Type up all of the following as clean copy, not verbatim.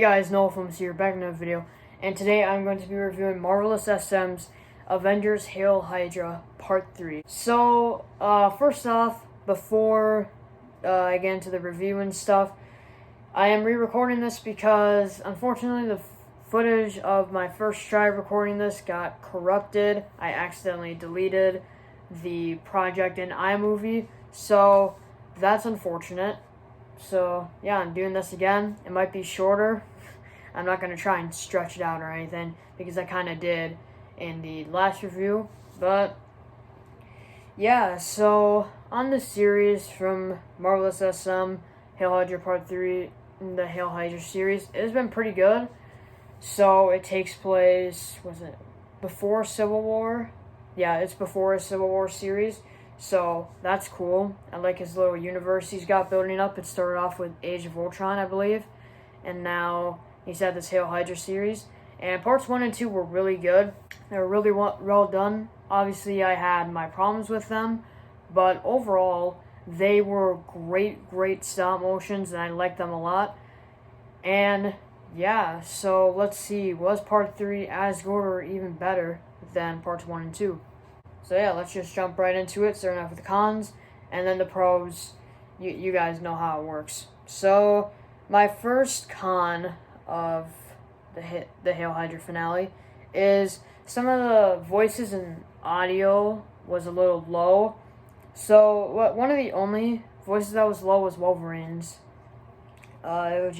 guys, Nolfums here, back in another video, and today I'm going to be reviewing Marvelous SM's Avengers Hail Hydra Part 3. So, first off, before I get into the review and stuff, I am re-recording this because, unfortunately, the footage of my first try recording this got corrupted. I accidentally deleted the project in iMovie, so that's unfortunate. So, yeah, I'm doing this again. It might be shorter. I'm not going to try and stretch it out or anything, because I kind of did in the last review. But, yeah, so, on this series from Marvelous SM, Hail Hydra Part 3, the Hail Hydra series, it has been pretty good. So, it takes place, was it before Civil War? Yeah, it's before a Civil War series. So, that's cool. I like his little universe he's got building up. It started off with Age of Ultron, I believe. And now he's had this Hail Hydra series. And parts 1 and 2 were really good. They were really well done. Obviously, I had my problems with them. But overall, they were great stop motions. And I liked them a lot. And, yeah. So, let's see. Was part 3 as good or even better than parts 1 and 2? So yeah, let's just jump right into it, starting off with the cons, and then the pros. You guys know how it works. So, my first con of the Hail Hydra finale is some of the voices and audio was a little low. So, one of the only voices that was low was Wolverine's. It was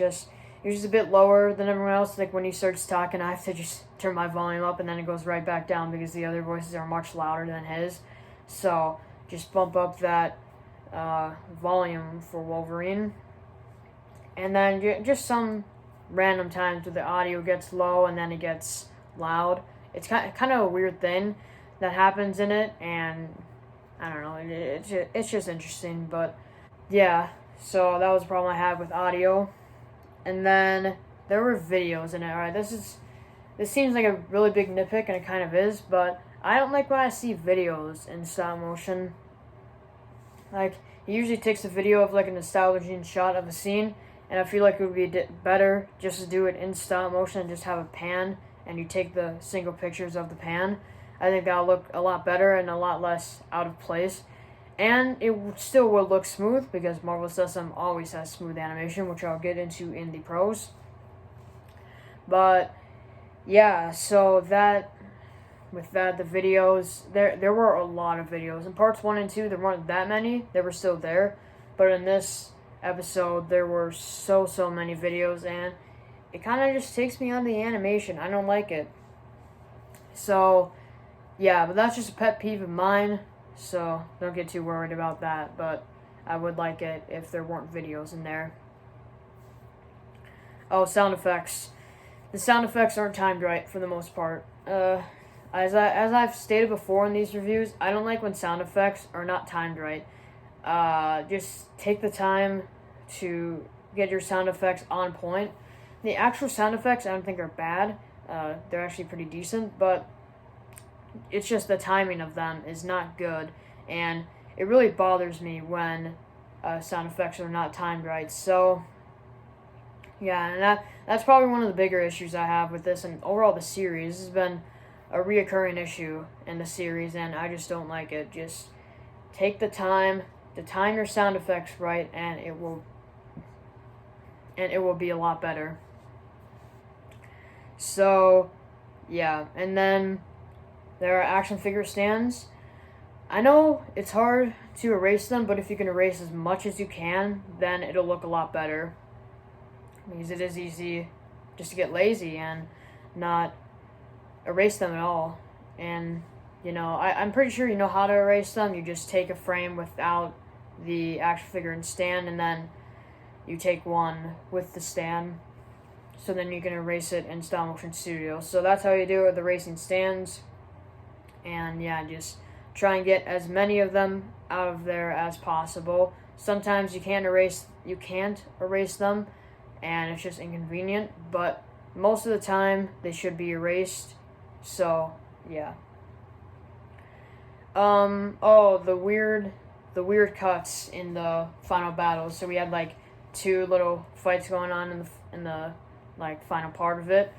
just a bit lower than everyone else. Like, when he starts talking, I have to just turn my volume up, and then it goes right back down because the other voices are much louder than his. So, just bump up that volume for Wolverine. And then just some random times where the audio gets low and then it gets loud. It's kind of a weird thing that happens in it, and I don't know, it's just interesting. But, yeah, so that was a problem I had with audio. And then there were videos in it. Alright, this seems like a really big nitpick, and it kind of is, but I don't like when I see videos in stop motion. Like, he usually takes a video of like an establishing shot of a scene, and I feel like it would be better just to do it in stop motion and just have a pan, and you take the single pictures of the pan. I think that'll look a lot better and a lot less out of place. And it still will look smooth, because Marvelous SM always has smooth animation, which I'll get into in the pros. But, yeah, so the videos, there were a lot of videos. In parts 1 and 2, there weren't that many. They were still there. But in this episode, there were so many videos, and it kind of just takes me on the animation. I don't like it. So, yeah, but that's just a pet peeve of mine. So, don't get too worried about that, but I would like it if there weren't videos in there. Oh, sound effects. The sound effects aren't timed right for the most part. As I've stated before in these reviews, I don't like when sound effects are not timed right. Just take the time to get your sound effects on point. The actual sound effects I don't think are bad. They're actually pretty decent, but it's just the timing of them is not good, and it really bothers me when sound effects are not timed right. So, yeah, and that's probably one of the bigger issues I have with this, and overall the series. This has been a reoccurring issue in the series, and I just don't like it. Just take the time to time your sound effects right, and it will be a lot better. So, yeah, and then there are action figure stands. I know it's hard to erase them, but if you can erase as much as you can, then it'll look a lot better. Because it is easy just to get lazy and not erase them at all. And, you know, I'm pretty sure you know how to erase them. You just take a frame without the action figure and stand, and then you take one with the stand. So then you can erase it in Stop Motion Studio. So that's how you do it with erasing stands. And yeah, just try and get as many of them out of there as possible. Sometimes you can't erase them, and it's just inconvenient, but most of the time they should be erased. So yeah. Oh, the weird cuts in the final battles. So we had like two little fights going on in the like final part of it,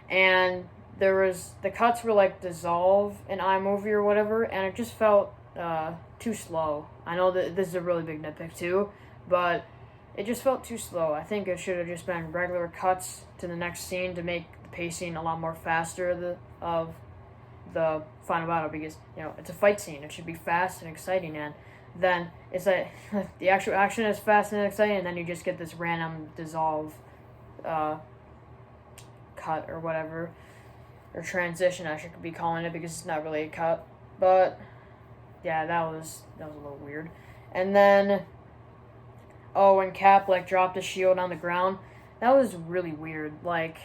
and the cuts were like dissolve in iMovie or whatever, and it just felt too slow. I know that this is a really big nitpick too, but it just felt too slow. I think it should have just been regular cuts to the next scene to make the pacing a lot more faster of the final battle, because it's a fight scene. It should be fast and exciting, and then it's like the actual action is fast and exciting, and then you just get this random dissolve cut or whatever, or transition I should be calling it, because it's not really a cut. But yeah, that was a little weird. And then when Cap like dropped the shield on the ground, that was really weird. Like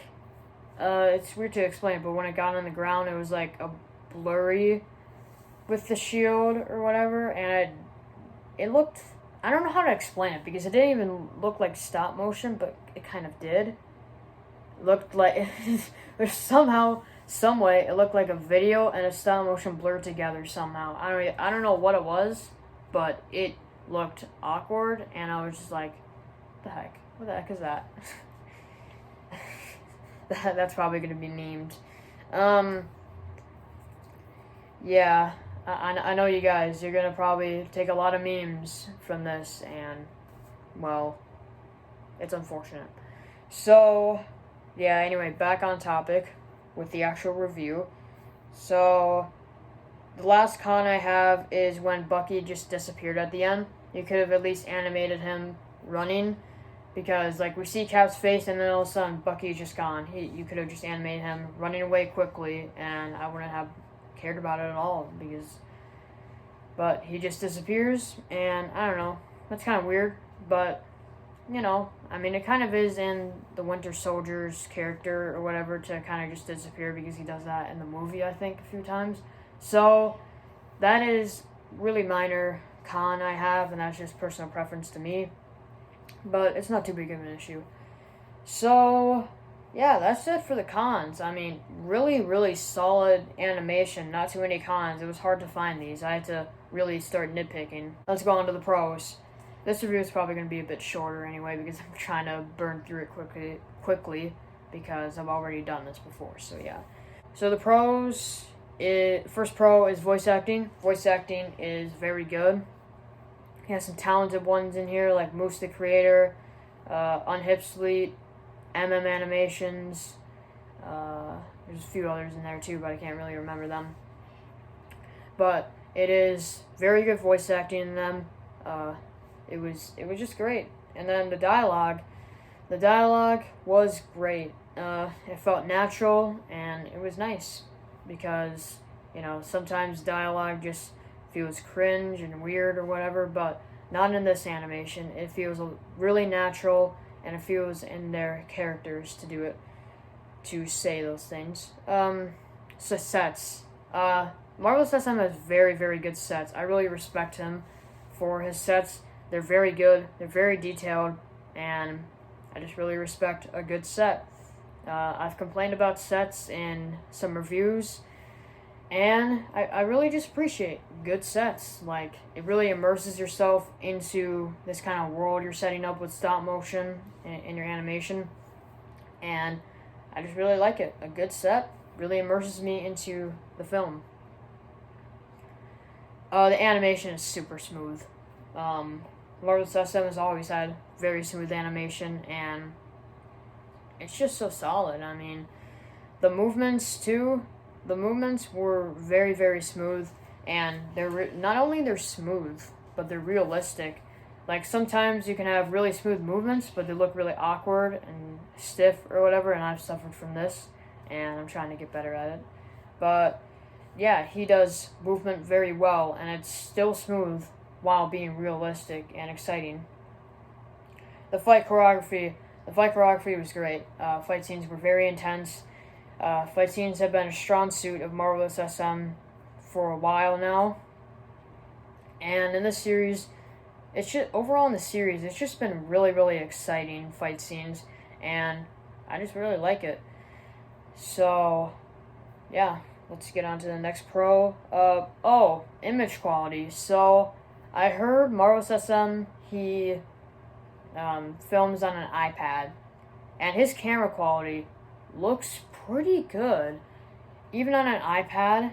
it's weird to explain, but when it got on the ground, it was like a blurry with the shield or whatever, and it looked, I don't know how to explain it, because it didn't even look like stop motion, but it kind of did. It looked like there's somehow, some way, it looked like a video and a stop motion blurred together somehow. I don't know what it was, but it looked awkward, and I was just like, what the heck is that? That's probably going to be memed. Yeah, I know you guys, you're going to probably take a lot of memes from this, and, well, it's unfortunate. So, yeah, anyway, back on topic with the actual review. So, the last con I have is when Bucky just disappeared at the end. You could have at least animated him running, because like we see Cap's face and then all of a sudden Bucky's just gone. You could have just animated him running away quickly, and I wouldn't have cared about it at all, but he just disappears, and I don't know, that's kind of weird, but I mean, it kind of is in the Winter Soldier's character or whatever to kind of just disappear, because he does that in the movie, I think, a few times. So that is really minor con I have, and that's just personal preference to me, but it's not too big of an issue. So yeah, that's it for the cons. I mean, really, really solid animation. Not too many cons. It was hard to find these. I had to really start nitpicking. Let's go on to the pros. This review is probably going to be a bit shorter anyway, because I'm trying to burn through it quickly because I've already done this before. So yeah. So the pros, first pro is voice acting. Voice acting is very good. He has some talented ones in here, like Moose the Creator, Unhip Sleet, Animations. There's a few others in there too, but I can't really remember them. But it is very good voice acting in them. It was just great. And then the dialogue was great. It felt natural, and it was nice, because sometimes dialogue just feels cringe and weird or whatever, but not in this animation. It feels really natural, and it feels in their characters to do it, to say those things. So sets. Marvelous SM has very, very good sets. I really respect him for his sets. They're very good, they're very detailed, and I just really respect a good set. I've complained about sets in some reviews, and I really just appreciate good sets. Like, it really immerses yourself into this kind of world you're setting up with stop motion in your animation, and I just really like it. A good set really immerses me into the film. The animation is super smooth. Marvelous SM has always had very smooth animation, and it's just so solid. I mean, the movements too. The movements were very, very smooth, and not only they're smooth, but they're realistic. Like, sometimes you can have really smooth movements, but they look really awkward and stiff or whatever, and I've suffered from this, and I'm trying to get better at it. But yeah, he does movement very well, and it's still smooth while being realistic and exciting. The fight choreography was great. Fight scenes were very intense. Fight scenes have been a strong suit of Marvelous SM for a while now. And in this series, overall in the series, it's just been really, really exciting fight scenes, and I just really like it. So, yeah, let's get on to the next pro. Image quality. So, I heard Marvelous SM, he films on an iPad, and his camera quality looks pretty good. Even on an iPad,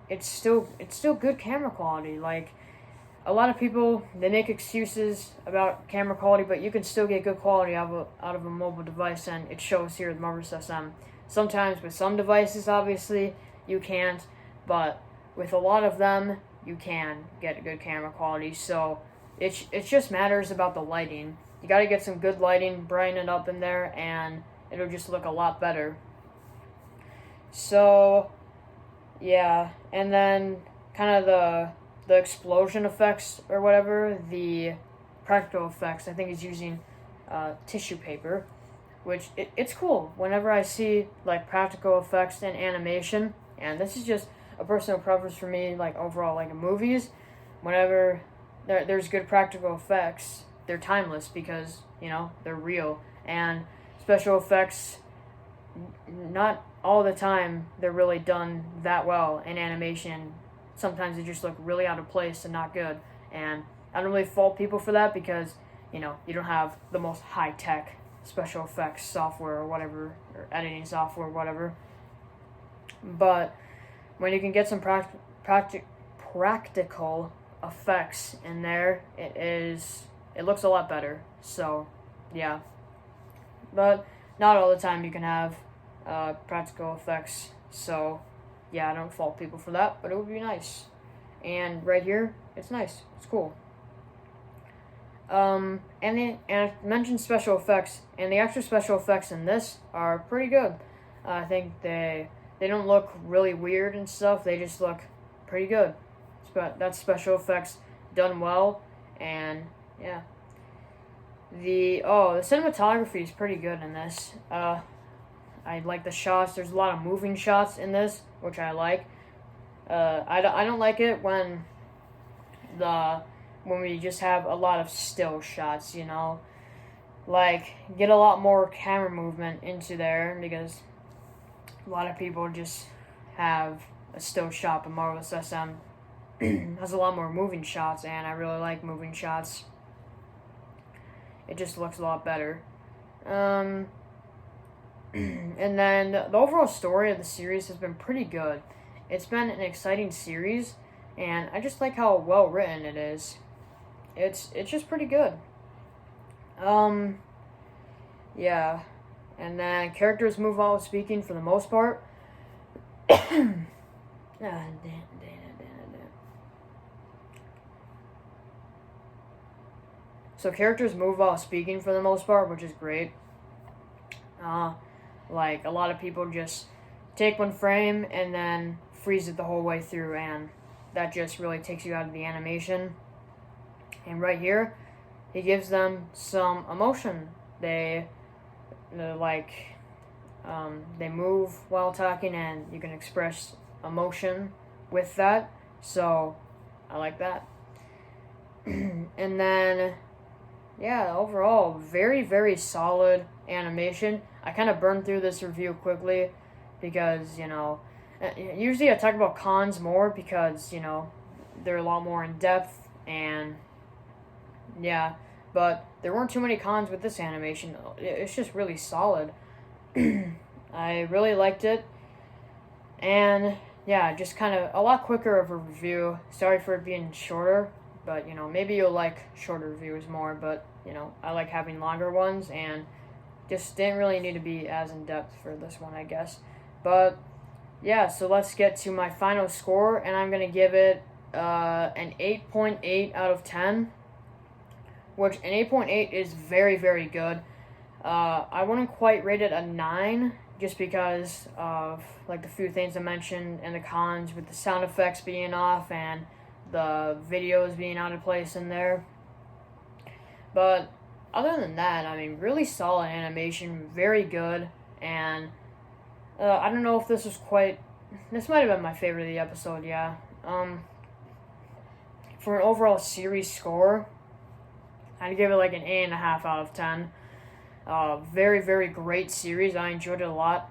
it's still good camera quality. Like, a lot of people, they make excuses about camera quality, but you can still get good quality out of a mobile device, and it shows here with Marvelous SM. Sometimes with some devices, obviously, you can't, but with a lot of them, you can get good camera quality. So it just matters about the lighting. You got to get some good lighting, brighten it up in there, and it'll just look a lot better. So yeah, and then kind of the explosion effects or whatever, the practical effects, I think he's using tissue paper, which it's cool whenever I see like practical effects in animation. And this is just a personal preference for me, like overall, like in movies, whenever there's good practical effects, they're timeless because, you know, they're real. And special effects, not all the time they're really done that well in animation. Sometimes they just look really out of place and not good. And I don't really fault people for that because, you know, you don't have the most high-tech special effects software or whatever, or editing software or whatever. But when you can get some practical effects in there, it looks a lot better. So, yeah. But not all the time you can have practical effects. So, yeah, I don't fault people for that, but it would be nice. And right here, it's nice. It's cool. And I mentioned special effects, and the extra special effects in this are pretty good. I think they don't look really weird and stuff. They just look pretty good. That's special effects done well, and yeah. The cinematography is pretty good in this. I like the shots. There's a lot of moving shots in this, which I like. I don't like it when we just have a lot of still shots, you know. Like, get a lot more camera movement into there, because a lot of people just have a still shot, but Marvelous SM has a lot more moving shots, and I really like moving shots. It just looks a lot better. And then the overall story of the series has been pretty good. It's been an exciting series, and I just like how well written it is. It's just pretty good. Yeah. And then characters move while speaking for the most part. So characters move while speaking for the most part, which is great. Like, a lot of people just take one frame and then freeze it the whole way through, and that just really takes you out of the animation. And right here, he gives them some emotion. They move while talking, and you can express emotion with that. So I like that. And then, yeah, overall, very, very solid animation. I kind of burned through this review quickly because, you know, usually I talk about cons more because, you know, they're a lot more in depth, and yeah, but there weren't too many cons with this animation. It's just really solid. I really liked it, and yeah, just kind of a lot quicker of a review. Sorry for it being shorter, but, you know, maybe you'll like shorter reviews more, but, you know, I like having longer ones, and just didn't really need to be as in-depth for this one, I guess. But yeah, so let's get to my final score, and I'm going to give it an 8.8 out of 10, which an 8.8 is very, very good. I wouldn't quite rate it a 9, just because of, like, the few things I mentioned and the cons with the sound effects being off and the videos being out of place in there. But other than that, I mean, really solid animation, very good, and I don't know if this was this might have been my favorite of the episode, yeah. For an overall series score, I'd give it like an 8.5 out of 10. Very, very great series. I enjoyed it a lot.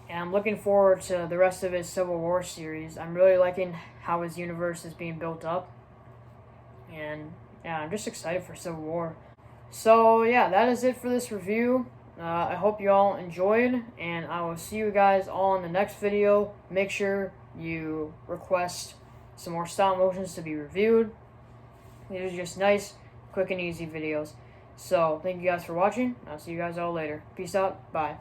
And I'm looking forward to the rest of his Civil War series. I'm really liking how his universe is being built up. And yeah, I'm just excited for Civil War. So yeah, that is it for this review. I hope you all enjoyed, and I will see you guys all in the next video. Make sure you request some more stop motions to be reviewed. These are just nice, quick and easy videos. So, thank you guys for watching. I'll see you guys all later. Peace out. Bye.